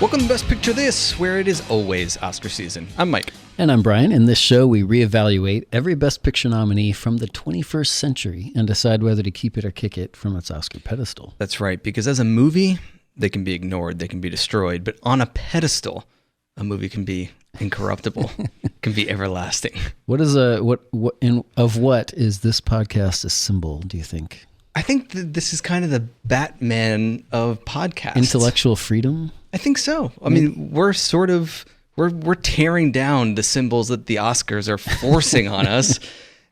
Welcome to Best Picture This, where it is always Oscar season. I'm Mike. And I'm Brian. In this show, we reevaluate every Best Picture nominee from the 21st century and decide whether to keep it or kick it from its Oscar pedestal. That's right, because as a movie, they can be ignored, they can be destroyed, but on a pedestal, a movie can be incorruptible, can be everlasting. What is what is this podcast a symbol, do you think? I think that this is kind of the Batman of podcasts. Intellectual freedom? I think so. I mean, we're tearing down the symbols that the Oscars are forcing on us,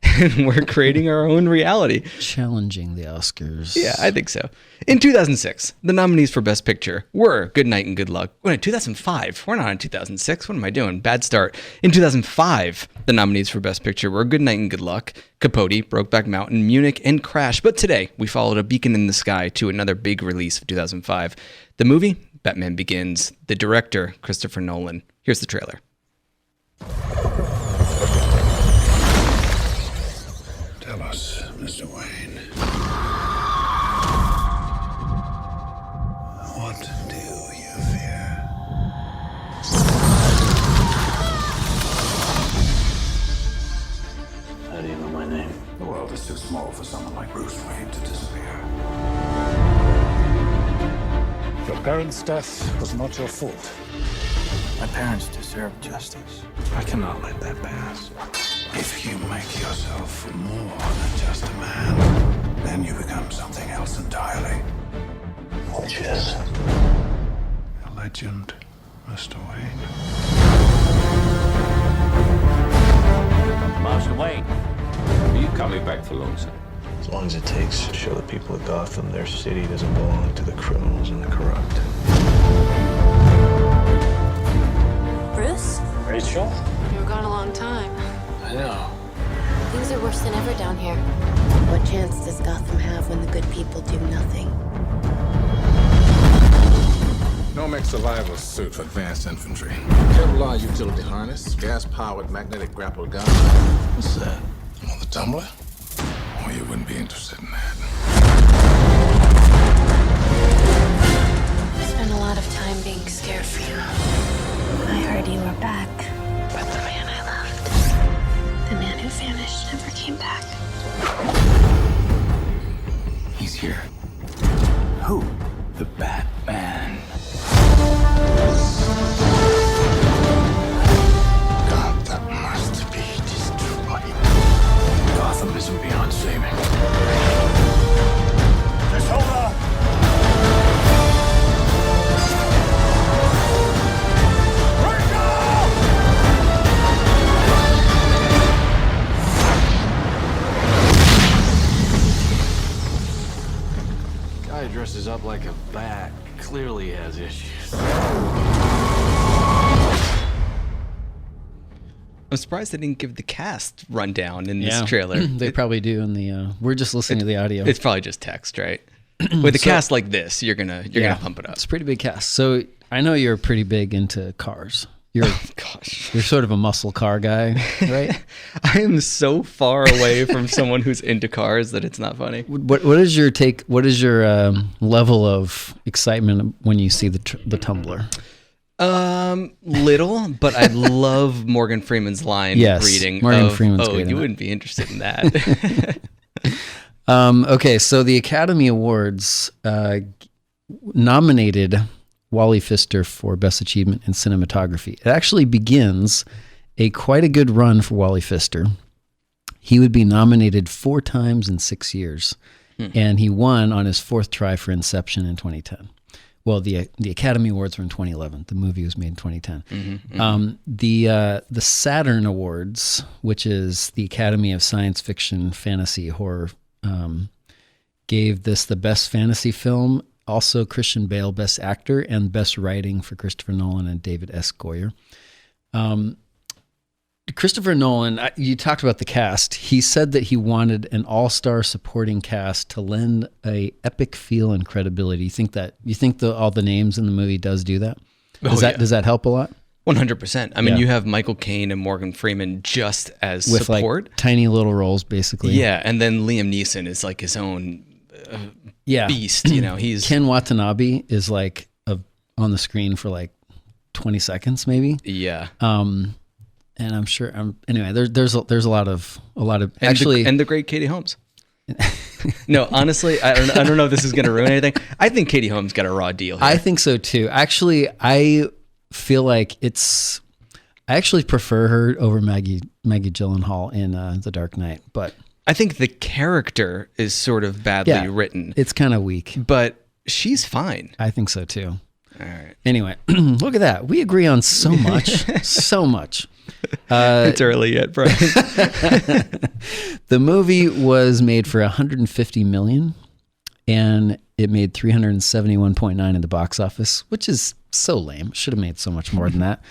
and we're creating our own reality. Challenging the Oscars. Yeah, I think so. In 2006, the nominees for Best Picture were Good Night and Good Luck. Wait, 2005. We're not in 2006. What am I doing? Bad start. In 2005, the nominees for Best Picture were Good Night and Good Luck, Capote, Brokeback Mountain, Munich, and Crash. But today, we followed a beacon in the sky to another big release of 2005. The movie, Batman Begins. The director, Christopher Nolan. Here's the trailer. Tell us, Mr. Wayne. What do you fear? How do you know my name? The world is too small for someone like Bruce Wayne to disappear. Your parents' death was not your fault. My parents deserve justice. I cannot let that pass. If you make yourself more than just a man, then you become something else entirely. Which is? A legend, Mr. Wayne. Marshal Wayne, are you coming back for long, sir? As long as it takes to show the people of Gotham their city doesn't belong to the criminals and the corrupt. Bruce? Rachel? You were gone a long time. I know. Things are worse than ever down here. What chance does Gotham have when the good people do nothing? No make survival suit for advanced infantry. Kevlar utility harness, gas-powered magnetic grapple gun. What's that? Well, the tumbler? Well, you wouldn't be interested in that. I spent a lot of time being scared for you. I heard you were back. But the man I loved, the man who vanished, never came back. He's here. Who? The Batman. Gotham must be destroyed. Gotham isn't beyond saving. Just hold on. Guy dresses up like a bat clearly has issues. I'm surprised they didn't give the cast rundown in this trailer. They probably do in the... we're just listening to the audio. It's probably just text, right? With a cast like this, you're gonna pump it up. It's a pretty big cast. So I know you're pretty big into cars. You're sort of a muscle car guy, right? I am so far away from someone who's into cars that it's not funny. What is your take? What is your level of excitement when you see the Tumbler? Little, but I love Morgan Freeman's line reading. Morgan Freeman's oh, great you in wouldn't be interested in that. Okay, so the Academy Awards nominated Wally Pfister for Best Achievement in Cinematography. It actually begins quite a good run for Wally Pfister. He would be nominated 4 times in 6 years, and he won on his 4th try for Inception in 2010. Well, the Academy Awards were in 2011. The movie was made in 2010. The Saturn Awards, which is the Academy of Science Fiction, Fantasy, Horror, gave this the Best Fantasy Film. Also, Christian Bale, Best Actor, and Best Writing for Christopher Nolan and David S. Goyer. Christopher Nolan, you talked about the cast. He said that he wanted an all-star supporting cast to lend a epic feel and credibility. You think all the names in the movie does do that? Does that help a lot? 100%. I mean, you have Michael Caine and Morgan Freeman just as with support. Like tiny little roles, basically. Yeah, and then Liam Neeson is like his own yeah. beast. You know, he's Ken Watanabe is like on the screen for like 20 seconds maybe. yeah. And I'm sure anyway, there's a lot of And actually and the great Katie Holmes. No, honestly, I don't know if this is going to ruin anything. I think Katie Holmes got a raw deal here. I think so too. Actually, I feel like I actually prefer her over Maggie Gyllenhaal in The Dark Knight, but I think the character is sort of badly written, it's kind of weak. but she's fine. I think so too. All right. Anyway, look at that. We agree on so much, so much. It's early yet, Brian. The movie was made for $150 million, and it made $371.9 in the box office, which is so lame. Should have made so much more than that.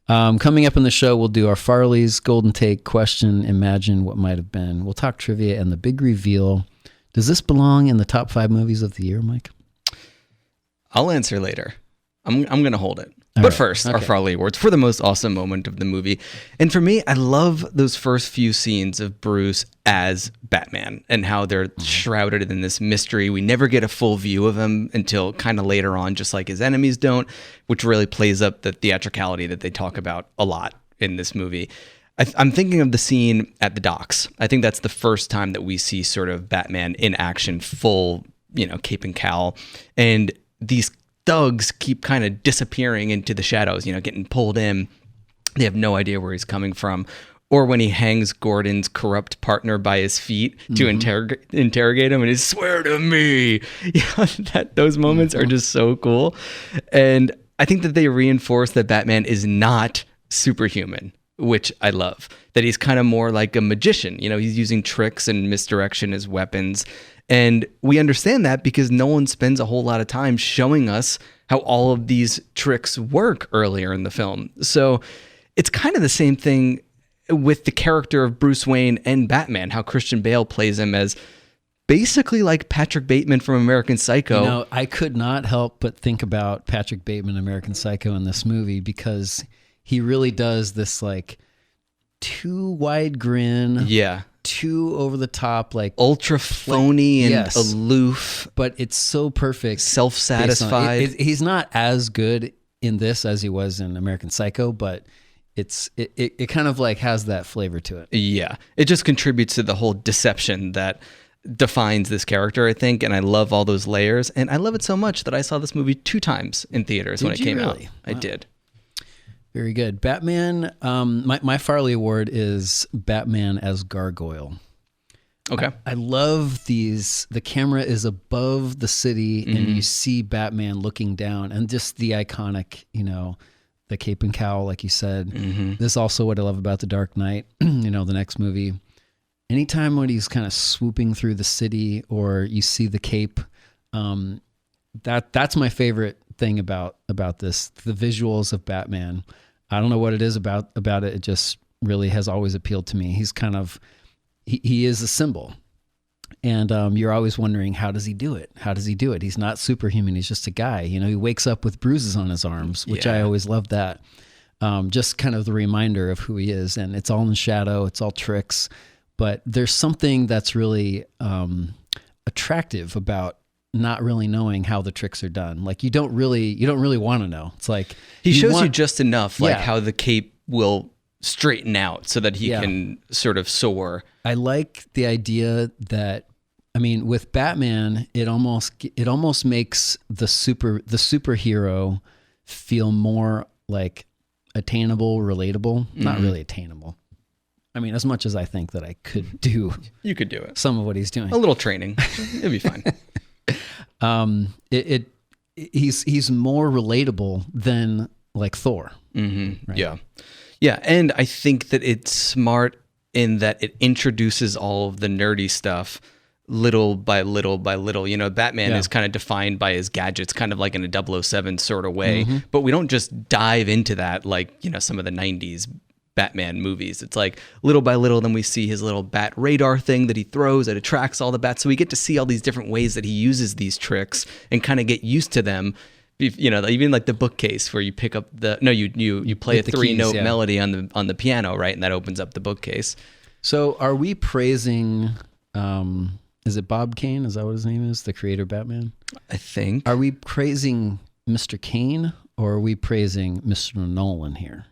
Coming up in the show, we'll do our Farley's Golden Take question, imagine what might have been. We'll talk trivia and the big reveal. Does this belong in the top 5 movies of the year, Mike? I'll answer later. I'm going to hold it. But first, our Farley Awards for the most awesome moment of the movie. And for me, I love those first few scenes of Bruce as Batman and how they're shrouded in this mystery. We never get a full view of him until kind of later on, just like his enemies don't, which really plays up the theatricality that they talk about a lot in this movie. I'm thinking of the scene at the docks. I think that's the first time that we see sort of Batman in action, full, cape and cowl. And these thugs keep kind of disappearing into the shadows, getting pulled in. They have no idea where he's coming from. Or when he hangs Gordon's corrupt partner by his feet to interrogate him and he swear to me. Those moments are just so cool. And I think that they reinforce that Batman is not superhuman, which I love. That he's kind of more like a magician. He's using tricks and misdirection as weapons. And we understand that because Nolan spends a whole lot of time showing us how all of these tricks work earlier in the film. So it's kind of the same thing with the character of Bruce Wayne and Batman, how Christian Bale plays him as basically like Patrick Bateman from American Psycho. I could not help but think about Patrick Bateman, American Psycho in this movie because he really does this like too wide grin. Yeah. Too over the top, like ultra phony and aloof, but it's so perfect, self-satisfied. He's not as good in this as he was in American Psycho, but it kind of like has that flavor to it. Yeah, it just contributes to the whole deception that defines this character, I think, and I love all those layers, and I love it so much that I saw this movie 2 times in theaters when it came out. I did. Very good. Batman, my Farley Award is Batman as Gargoyle. Okay. I love these. The camera is above the city and you see Batman looking down and just the iconic, the cape and cowl, like you said. This is also what I love about The Dark Knight, the next movie. Anytime when he's kind of swooping through the city or you see the cape, that's my favorite thing about this, the visuals of Batman. I don't know what it is about it. It just really has always appealed to me. He's kind of, he is a symbol. And you're always wondering, how does he do it? How does he do it? He's not superhuman. He's just a guy. He wakes up with bruises on his arms, which I always love that. Just kind of the reminder of who he is. And it's all in shadow. It's all tricks. But there's something that's really attractive about not really knowing how the tricks are done. Like you don't really want to know. It's like he shows you just enough, like how the cape will straighten out so that he can sort of soar. I like the idea that, with Batman, it almost makes the superhero feel more like attainable, relatable. Not really attainable. As much as I think that I could do. You could do it. Some of what he's doing. A little training. It'd be fine. He's more relatable than like Thor. Right? Yeah. And I think that it's smart in that it introduces all of the nerdy stuff little by little by little. Batman is kind of defined by his gadgets, kind of like in a 007 sort of way, but we don't just dive into that like, some of the 90s Batman movies. It's like little by little, then we see his little bat radar thing that he throws that attracts all the bats. So we get to see all these different ways that he uses these tricks and kind of get used to them. Even like the bookcase where you pick up you play a 3-note melody on the piano, right? And that opens up the bookcase. So are we praising is it Bob Caine? Is that what his name is? The creator of Batman? I think. Are we praising Mr. Caine or are we praising Mr. Nolan here?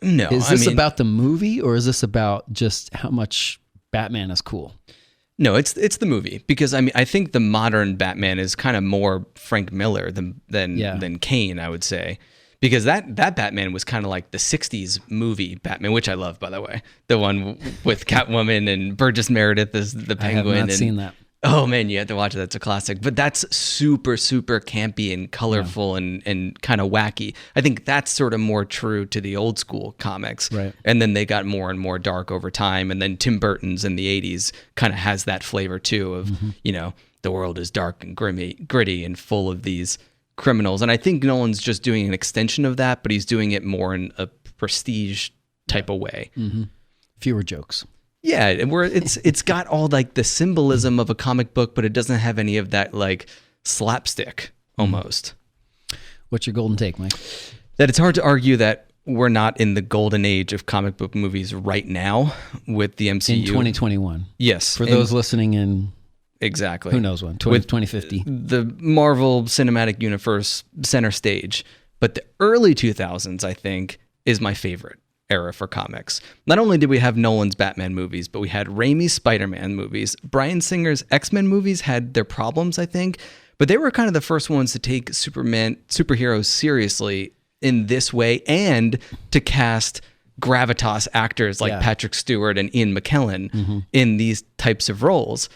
No. Is this about the movie or is this about just how much Batman is cool? No, it's the movie, because I think the modern Batman is kind of more Frank Miller than Caine, I would say, because that Batman was kind of like the 60s movie Batman, which I love, by the way, the one with Catwoman and Burgess Meredith as the Penguin. I have not seen that. Oh man, you have to watch it. That's a classic. But that's super, super campy and colorful and kind of wacky. I think that's sort of more true to the old school comics. Right. And then they got more and more dark over time. And then Tim Burton's in the 80s kind of has that flavor too of, the world is dark and gritty and full of these criminals. And I think Nolan's just doing an extension of that, but he's doing it more in a prestige type of way. Mm-hmm. Fewer jokes. Yeah, where it's got all like the symbolism of a comic book, but it doesn't have any of that like slapstick almost. What's your golden take, Mike? That it's hard to argue that we're not in the golden age of comic book movies right now with the MCU. In 2021. Yes. For those listening in... Exactly. Who knows when? 2050. The Marvel Cinematic Universe center stage. But the early 2000s, I think, is my favorite era for comics. Not only did we have Nolan's Batman movies, but we had Raimi's Spider-Man movies. Bryan Singer's X-Men movies had their problems, I think, but they were kind of the first ones to take superheroes seriously in this way and to cast gravitas actors like Patrick Stewart and Ian McKellen in these types of roles.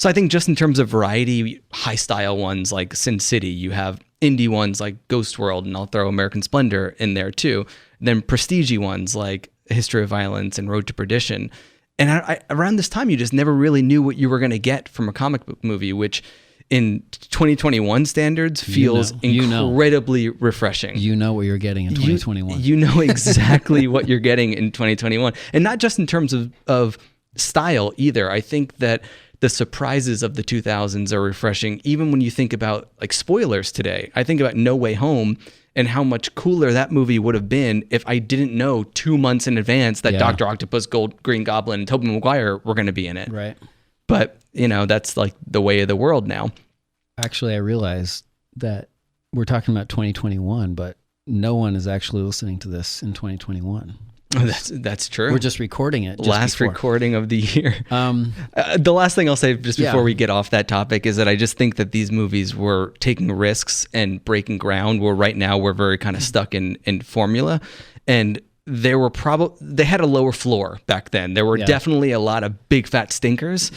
So I think just in terms of variety, high style ones like Sin City, you have indie ones like Ghost World, and I'll throw American Splendor in there too. Then prestige ones like History of Violence and Road to Perdition. And around this time, you just never really knew what you were going to get from a comic book movie, which in 2021 standards feels incredibly refreshing. You know what you're getting in 2021. You know exactly what you're getting in 2021. And not just in terms of style either. I think that the surprises of the 2000s are refreshing, even when you think about like spoilers today. I think about No Way Home and how much cooler that movie would have been if I didn't know 2 months in advance that Dr. Octopus, Green Goblin, and Tobey Maguire were going to be in it. Right. But, that's like the way of the world now. Actually, I realized that we're talking about 2021, but no one is actually listening to this in 2021. That's true. We're just recording it. Last recording of the year. The last thing I'll say just before we get off that topic is that I just think that these movies were taking risks and breaking ground, where right now we're very kind of stuck in formula. And they had a lower floor back then. There were definitely a lot of big fat stinkers,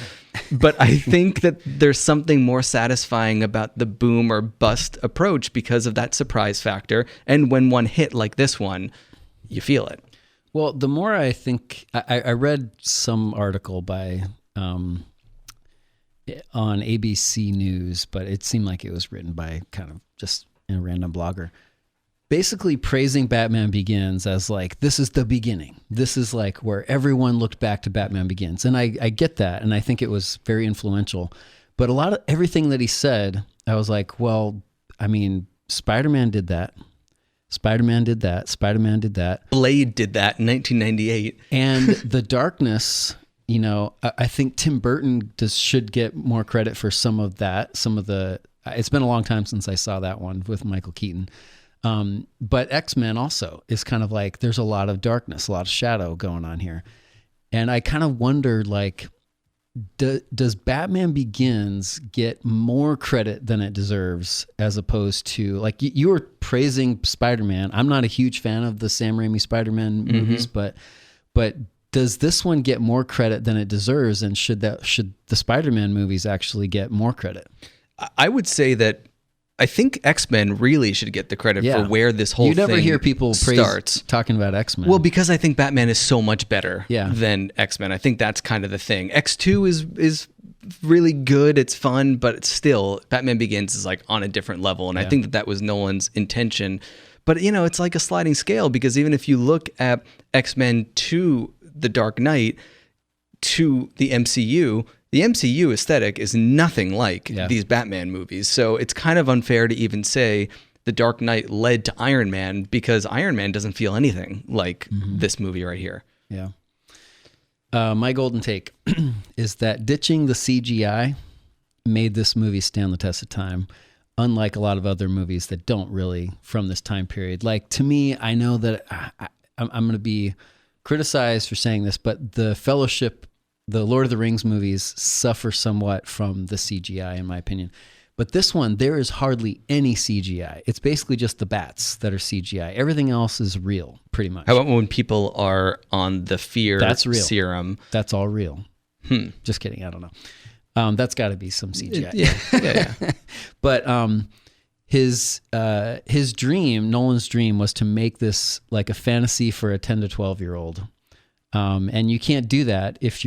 but I think that there's something more satisfying about the boom or bust approach because of that surprise factor. And when one hit like this one, you feel it. Well, the more I think, I read some article by on ABC News, but it seemed like it was written by kind of just a random blogger, basically praising Batman Begins as like, this is the beginning. This is like where everyone looked back to Batman Begins. And I get that. And I think it was very influential. But a lot of everything that he said, I was like, well, I mean, Spider-Man did that. Spider-Man did that. Spider-Man did that. Blade did that in 1998. And the darkness, I think Tim Burton should get more credit for some of that. It's been a long time since I saw that one with Michael Keaton. But X-Men also is kind of like, there's a lot of darkness, a lot of shadow going on here. And I kind of wonder, like, does Batman Begins get more credit than it deserves, as opposed to, like, you were praising Spider-Man. I'm not a huge fan of the Sam Raimi Spider-Man movies, but does this one get more credit than it deserves? And should the Spider-Man movies actually get more credit? I would say that I think X-Men really should get the credit for where this whole thing starts. You never hear people talking about X-Men. Well, because I think Batman is so much better than X-Men. I think that's kind of the thing. X2 is really good. It's fun, but it's still, Batman Begins is like on a different level. And I think that was Nolan's intention. But, it's like a sliding scale, because even if you look at X-Men to The Dark Knight to the MCU aesthetic is nothing like these Batman movies. So it's kind of unfair to even say The Dark Knight led to Iron Man, because Iron Man doesn't feel anything like this movie right here. Yeah. My golden take is that ditching the CGI made this movie stand the test of time, unlike a lot of other movies that don't really from this time period. Like, to me, I know that I'm going to be criticized for saying this, but the Fellowship, the Lord of the Rings movies suffer somewhat from the CGI, in my opinion. But this one, there is hardly any CGI. It's basically just the bats that are CGI. Everything else is real, pretty much. How about when people are on the fear That's real. serum? That's all real. Just kidding. I don't know. That's got to be some CGI. Yeah. But his dream, Nolan's dream, was to make this like a fantasy for a 10 to 12-year-old. And you can't do that if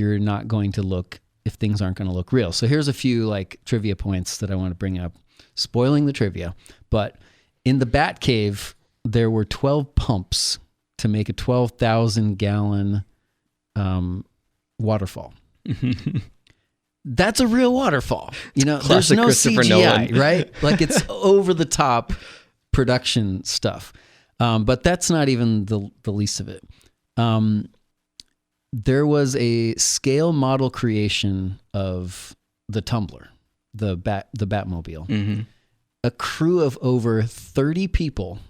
things aren't going to look real. So here's a few like trivia points that I want to bring up. Spoiling the trivia, but in the Batcave, there were 12 pumps to make a 12,000 gallon waterfall. That's a real waterfall. You know, Classic there's no Christopher CGI, Nolan. right? Like, it's over the top production stuff. But that's not even the least of it. There was a scale model creation of the Tumbler, the Batmobile. Mm-hmm. A crew of over 30 people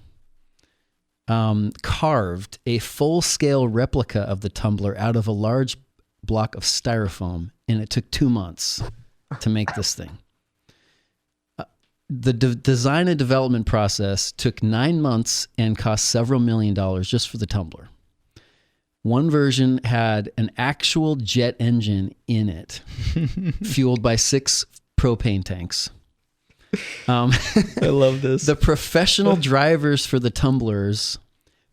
carved a full-scale replica of the Tumbler out of a large block of styrofoam, and it took 2 months to make this thing. The design and development process took 9 months and cost several $1 million just for the Tumbler. One version had an actual jet engine in it, fueled by 6 propane tanks. I love this. The professional drivers for the Tumblers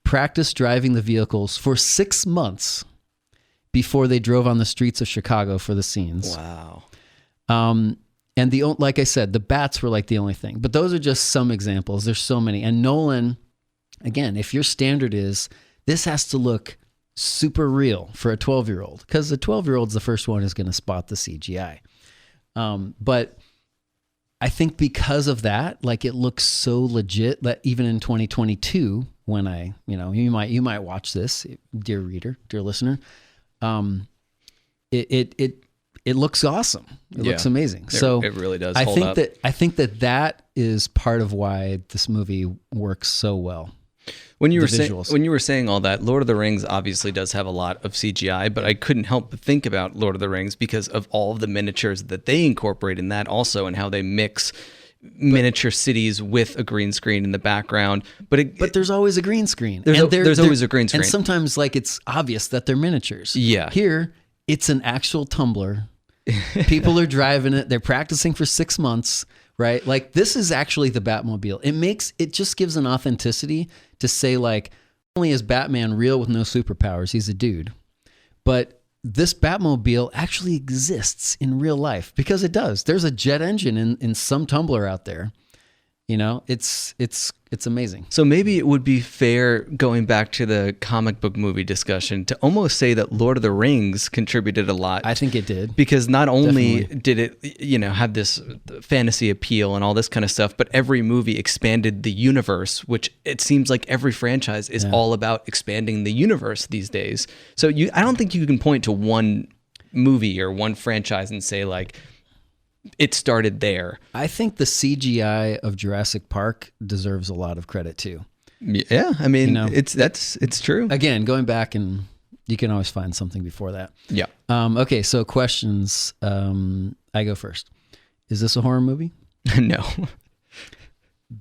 practiced driving the vehicles for 6 months before they drove on the streets of Chicago for the scenes. Wow. And like I said, the bats were like the only thing. But those are just some examples. There's so many. And Nolan, again, if your standard is, this has to look super real for a 12-year-old, because the 12-year-old's the first one who's going to spot the CGI. But I think because of that, like, it looks so legit that even in 2022, when you might watch this, dear reader, dear listener, it looks awesome. It looks amazing. So it really does. I hold up. think that is part of why this movie works so well. When you were saying all that, Lord of the Rings obviously does have a lot of CGI, but I couldn't help but think about Lord of the Rings because of all of the miniatures that they incorporate in that also, and how they mix miniature cities with a green screen in the background. But there's always a green screen. There's always a green screen. And sometimes, like, it's obvious that they're miniatures. Yeah. Here, it's an actual Tumbler. People are driving it. They're practicing for 6 months, right? Like, this is actually the Batmobile. It just gives an authenticity to say, like, not only is Batman real with no superpowers, he's a dude, but this Batmobile actually exists in real life, because it does. There's a jet engine in some Tumbler out there. You know, it's amazing. So maybe it would be fair, going back to the comic book movie discussion, to almost say that Lord of the Rings contributed a lot. I think it did. Because not only did it, have this fantasy appeal and all this kind of stuff, but every movie expanded the universe, which it seems like every franchise is all about expanding the universe these days. So I don't think you can point to one movie or one franchise and say, like, it started there. I think the CGI of Jurassic Park deserves a lot of credit too. Yeah, I mean, it's true. Again, going back, and you can always find something before that. Yeah. Okay, so questions. I go first. Is this a horror movie? No.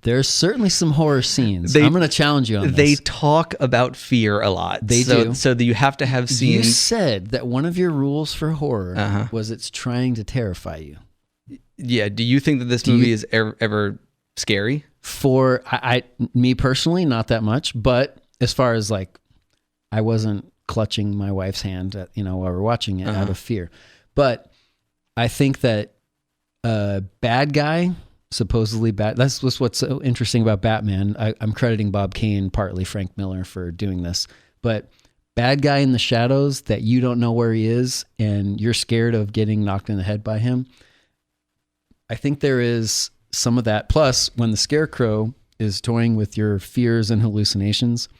There's certainly some horror scenes. I'm going to challenge you on this. They talk about fear a lot. They do. So that you have to have scenes. You said that one of your rules for horror was it's trying to terrify you. Yeah. Do you think that this movie is ever scary? For me personally, not that much. But as far as, like, I wasn't clutching my wife's hand, while we're watching it out of fear. But I think that bad guy, supposedly bad. That's what's so interesting about Batman. I'm crediting Bob Caine, partly Frank Miller, for doing this. But bad guy in the shadows that you don't know where he is, and you're scared of getting knocked in the head by him. I think there is some of that. Plus, when the Scarecrow is toying with your fears and hallucinations,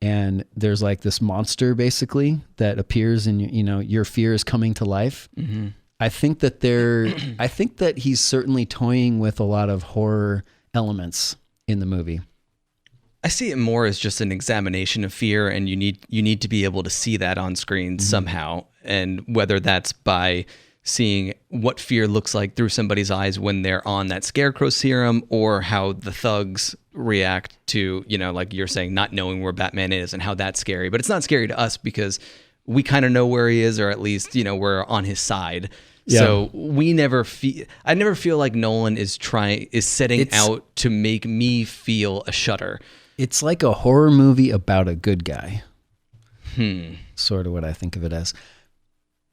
and there's like this monster basically that appears and your fear is coming to life. Mm-hmm. I think that he's certainly toying with a lot of horror elements in the movie. I see it more as just an examination of fear, and you need to be able to see that on screen somehow, and whether that's by seeing what fear looks like through somebody's eyes when they're on that scarecrow serum, or how the thugs react to, like you're saying, not knowing where Batman is and how that's scary. But it's not scary to us because we kind of know where he is, or at least, we're on his side. Yeah. So I never feel like Nolan is setting out to make me feel a shudder. It's like a horror movie about a good guy. Sort of what I think of it as.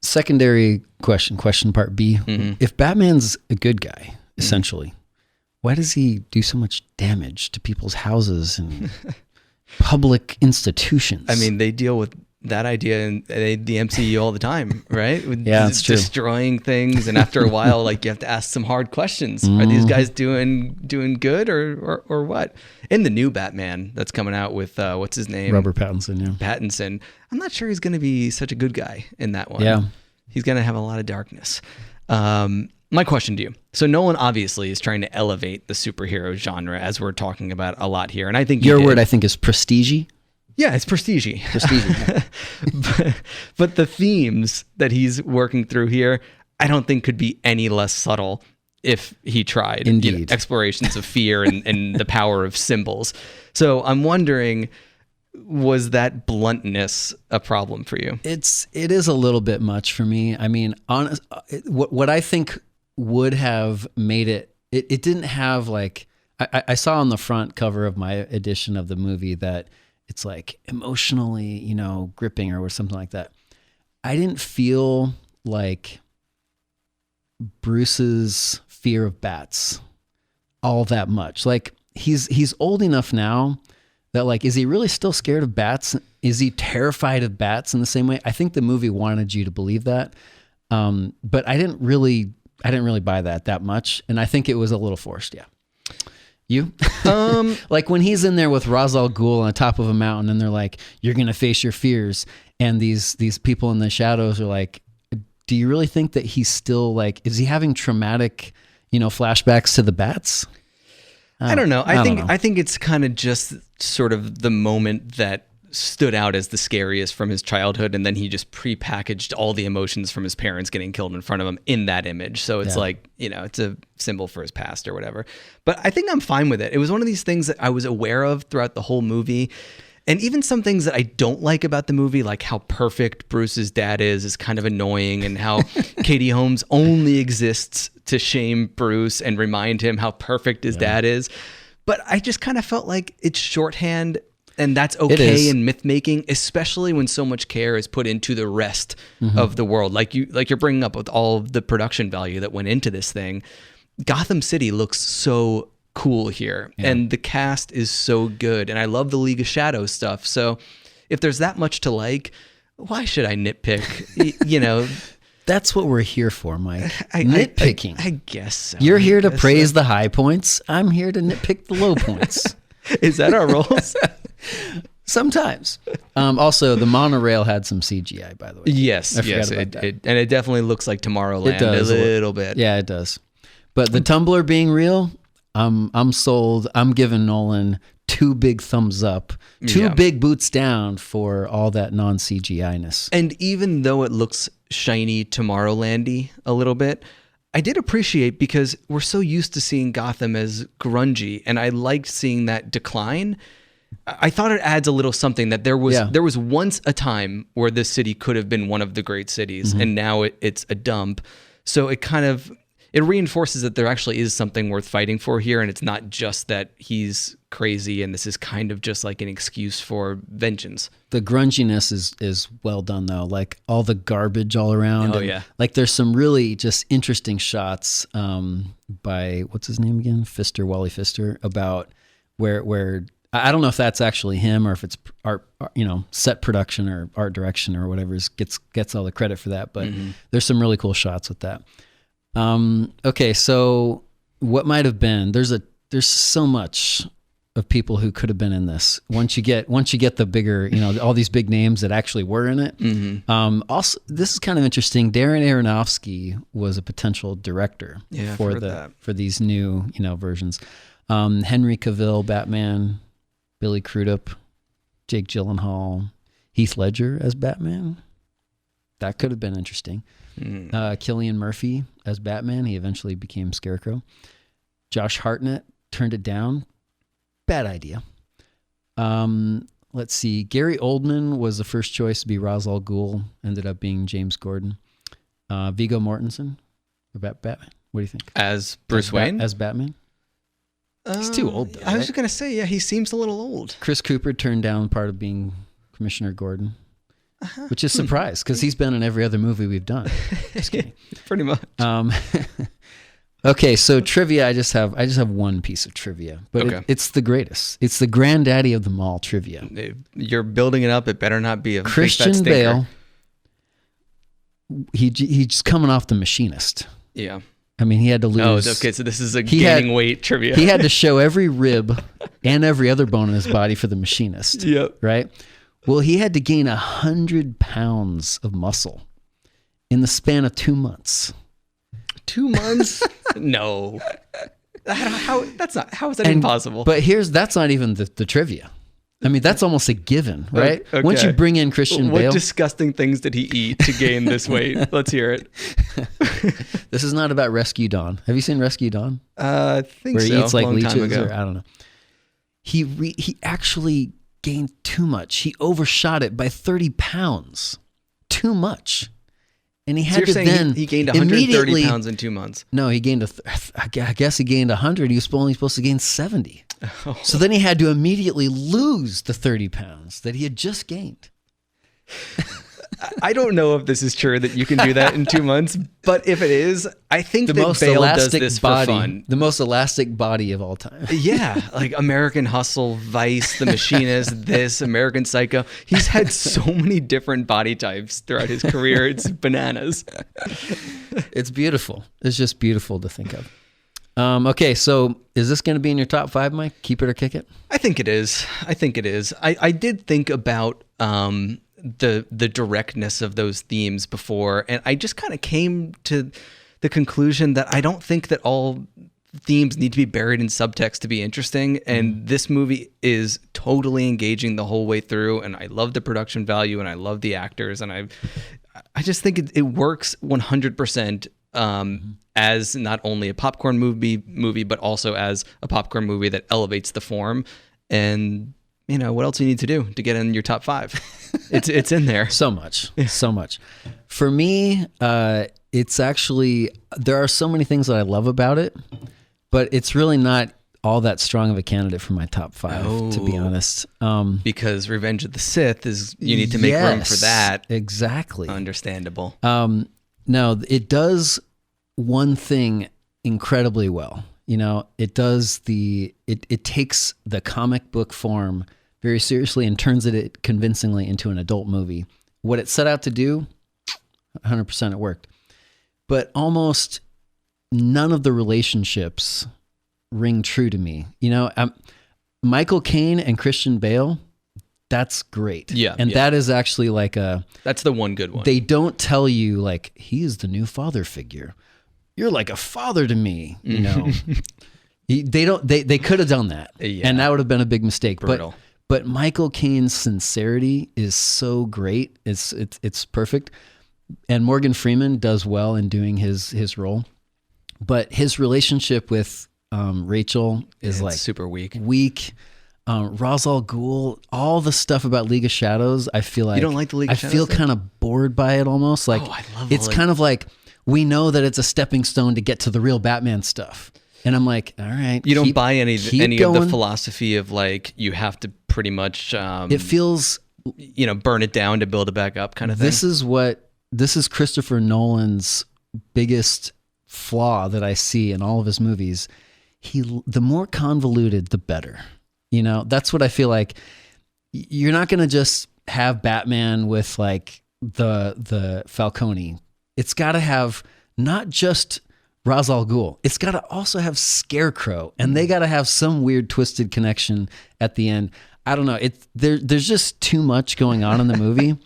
Secondary question part B. Mm-hmm. If Batman's a good guy, essentially, why does he do so much damage to people's houses and public institutions? I mean, they deal with that idea in the MCU all the time, right? Yeah, it's true. Destroying things, and after a while, like you have to ask some hard questions. Are these guys doing good or what? In the new Batman that's coming out with what's his name? Robert Pattinson. Yeah, Pattinson. I'm not sure he's going to be such a good guy in that one. Yeah, he's going to have a lot of darkness. My question to you. So Nolan obviously is trying to elevate the superhero genre, as we're talking about a lot here, and I think your word I think is prestige. Yeah, it's prestige. But the themes that he's working through here, I don't think could be any less subtle if he tried. Indeed. Explorations of fear and the power of symbols. So I'm wondering, was that bluntness a problem for you? It is a little bit much for me. I mean, what I think would have made it didn't have like, I saw on the front cover of my edition of the movie that it's like emotionally, gripping or something like that. I didn't feel like Bruce's fear of bats all that much. Like he's old enough now that like, is he really still scared of bats? Is he terrified of bats in the same way? I think the movie wanted you to believe that. But I didn't really buy that much. And I think it was a little forced. Yeah. You? Like when he's in there with Ra's al Ghul on top of a mountain and they're like, you're going to face your fears. And these people in the shadows are like, do you really think that he's still like, is he having traumatic, flashbacks to the bats? I don't know. I think it's kind of just sort of the moment that stood out as the scariest from his childhood, and then he just prepackaged all the emotions from his parents getting killed in front of him in that image. So it's like, it's a symbol for his past or whatever. But I think I'm fine with it. It was one of these things that I was aware of throughout the whole movie. And even some things that I don't like about the movie, like how perfect Bruce's dad is kind of annoying, and how Katie Holmes only exists to shame Bruce and remind him how perfect his dad is. But I just kind of felt like it's shorthand, and that's okay in myth making, especially when so much care is put into the rest of the world. Like you're bringing up with all of the production value that went into this thing. Gotham City looks so cool here, and the cast is so good, and I love the League of Shadows stuff. So if there's that much to like, why should I nitpick? That's what we're here for, Mike. Nitpicking. I guess so. You're here to praise the high points. I'm here to nitpick the low points. Is that our roles? Sometimes. Also, the monorail had some CGI, by the way. Yes, and it definitely looks like Tomorrowland a little bit. Yeah, it does. But the Tumblr being real, I'm sold. I'm giving Nolan 2 big thumbs up, 2 big boots down for all that non-CGI-ness. And even though it looks shiny Tomorrowland-y a little bit, I did appreciate, because we're so used to seeing Gotham as grungy, and I liked seeing that decline. I thought it adds a little something, that there was once a time where this city could have been one of the great cities, and now it's a dump. So it reinforces that there actually is something worth fighting for here, and it's not just that he's crazy and this is kind of just like an excuse for vengeance. The grunginess is well done, though. Like all the garbage all around. Oh, yeah. Like there's some really just interesting shots by, what's his name again? Wally Pfister, about where I don't know if that's actually him or if it's art, set production or art direction or whatever gets all the credit for that. But there's some really cool shots with that. Okay, so what might have been? There's so much of people who could have been in this. Once you get the bigger, all these big names that actually were in it. Mm-hmm. Also, this is kind of interesting. Darren Aronofsky was a potential director for these new, versions. Henry Cavill, Batman, Billy Crudup, Jake Gyllenhaal, Heath Ledger as Batman. That could have been interesting. Cillian Murphy as Batman. He eventually became Scarecrow. Josh Hartnett turned it down. Bad idea. Let's see. Gary Oldman was the first choice to be Ra's al Ghul. Ended up being James Gordon. Viggo Mortensen about Batman. What do you think? As Bruce Wayne? As Batman? He's too old, though, I was just going to say, yeah, he seems a little old. Chris Cooper turned down part of being Commissioner Gordon, which is a surprise because he's been in every other movie we've done. Just kidding. Pretty much. Okay, so trivia. I just have one piece of trivia, but it's the greatest. It's the granddaddy of them all. Trivia. You're building it up. It better not be a Christian Bale. He's coming off The Machinist. Yeah. I mean, he had to lose. Oh, okay. So this is gaining weight trivia. He had to show every rib and every other bone in his body for The Machinist. Yep. Right. Well, he had to gain 100 pounds of muscle in the span of 2 months. 2 months? No. How is that even possible? But that's not even the trivia. I mean, that's almost a given, right? Okay. Once you bring in Christian Bale. What disgusting things did he eat to gain this weight? Let's hear it. This is not about Rescue Dawn. Have you seen Rescue Dawn? I think Where so. Where he eats like long leeches time ago. or I don't know. He actually gained too much. He overshot it by 30 pounds. Too much. And he had to then he gained 130 pounds in 2 months. No, he gained I guess he gained 100. He was only supposed to gain 70. Oh. So then he had to immediately lose the 30 pounds that he had just gained. I don't know if this is true that you can do that in 2 months, but if it is, I think that Bale does this for fun. The most elastic body of all time. Yeah, like American Hustle, Vice, The Machinist, American Psycho. He's had so many different body types throughout his career. It's bananas. It's beautiful. It's just beautiful to think of. Okay, so is this going to be in your top 5, Mike? Keep it or kick it? I think it is. I did think about the directness of those themes before, and I just kind of came to the conclusion that I don't think that all themes need to be buried in subtext to be interesting, and this movie is totally engaging the whole way through, and I love the production value, and I love the actors, and I just think it works 100%. As not only a popcorn movie, but also as a popcorn movie that elevates the form. And what else do you need to do to get in your top 5? It's in there. So much. For me, it's actually, there are so many things that I love about it, but it's really not all that strong of a candidate for my top 5, to be honest. Because Revenge of the Sith you need to make room for that. Exactly. Understandable. No, it does one thing incredibly well. It does it takes the comic book form very seriously and turns it convincingly into an adult movie. What it set out to do, 100% it worked. But almost none of the relationships ring true to me. Michael Caine and Christian Bale, that's great. Yeah. And that is actually that's the one good one. They don't tell you he is the new father figure. You're like a father to me, They could have done that. Yeah. And that would have been a big mistake. Brutal. But Michael Caine's sincerity is so great. It's perfect. And Morgan Freeman does well in doing his role. But his relationship with Rachel is super weak. Ra's al Ghul, all the stuff about League of Shadows, I feel like you don't like the League of Shadows. I feel kind of bored by it almost. I love it's kind of like we know that it's a stepping stone to get to the real Batman stuff, and I'm like, all right. You don't buy any of the philosophy of you have to pretty much. It feels burn it down to build it back up, kind of thing. This is Christopher Nolan's biggest flaw that I see in all of his movies. The more convoluted, the better. That's what I feel like. You're not going to just have Batman with the Falcone. It's got to have not just Ra's al Ghul. It's got to also have Scarecrow, and they got to have some weird twisted connection at the end. I don't know. There's just too much going on in the movie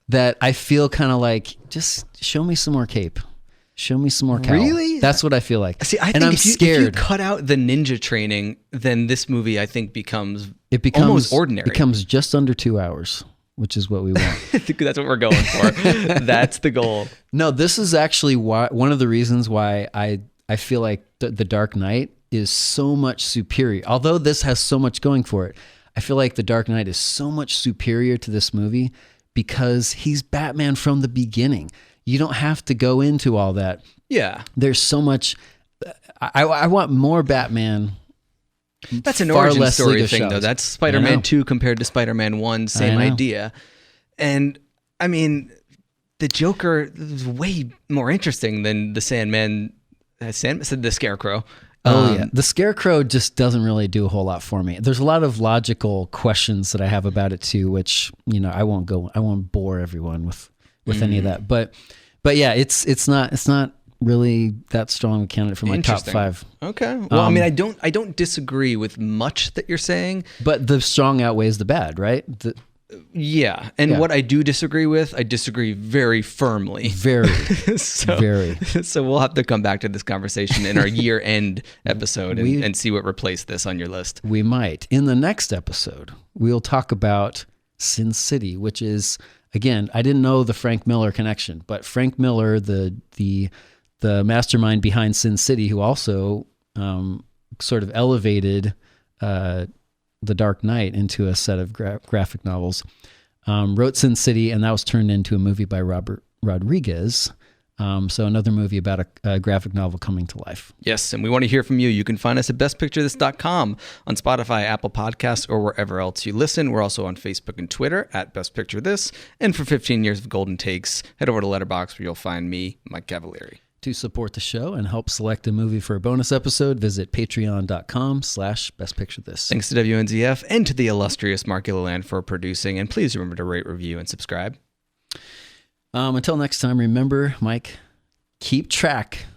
that I feel kind of like, just show me some more cape. Show me some more cowl. Really? That's what I feel like. See, I and think I'm if you scared. cut out the ninja training, then this movie, I think, becomes almost ordinary. It becomes just under 2 hours, which is what we want. I think that's what we're going for. That's the goal. No, this is actually one of the reasons why I feel like the Dark Knight is so much superior. Although this has so much going for it, I feel like the Dark Knight is so much superior to this movie because he's Batman from the beginning. You don't have to go into all that. Yeah. There's so much. I want more Batman. That's an far origin less story Lego thing, though. shots. That's Spider-Man 2 compared to Spider-Man 1. Same idea. And, I mean, the Joker is way more interesting than the Sandman. The Scarecrow. Yeah. The Scarecrow just doesn't really do a whole lot for me. There's a lot of logical questions that I have about it too, which, I won't bore everyone with any of that. But yeah, it's not really that strong a candidate for my top 5. Okay. Well, I mean, I don't disagree with much that you're saying, but the strong outweighs the bad, right? Yeah. And what I do disagree with, I disagree very firmly. Very. Very. So we'll have to come back to this conversation in our year-end episode and see what replaced this on your list. We might. In the next episode, we'll talk about Sin City, which is, again, I didn't know the Frank Miller connection, but Frank Miller, the mastermind behind Sin City, who also sort of elevated The Dark Knight into a set of graphic novels, wrote Sin City, and that was turned into a movie by Robert Rodriguez. So another movie about a graphic novel coming to life. Yes, and we want to hear from you. You can find us at bestpicturethis.com, on Spotify, Apple Podcasts, or wherever else you listen. We're also on Facebook and Twitter at Best Picture This. And for 15 years of golden takes, head over to Letterboxd where you'll find me, Mike Cavalieri. To support the show and help select a movie for a bonus episode, visit patreon.com/bestpicturethis. Thanks to WNZF and to the illustrious Mark Gilliland for producing. And please remember to rate, review, and subscribe. Until next time, remember, Mike, keep track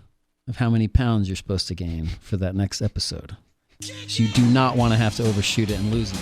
of how many pounds you're supposed to gain for that next episode. You do not want to have to overshoot it and lose them.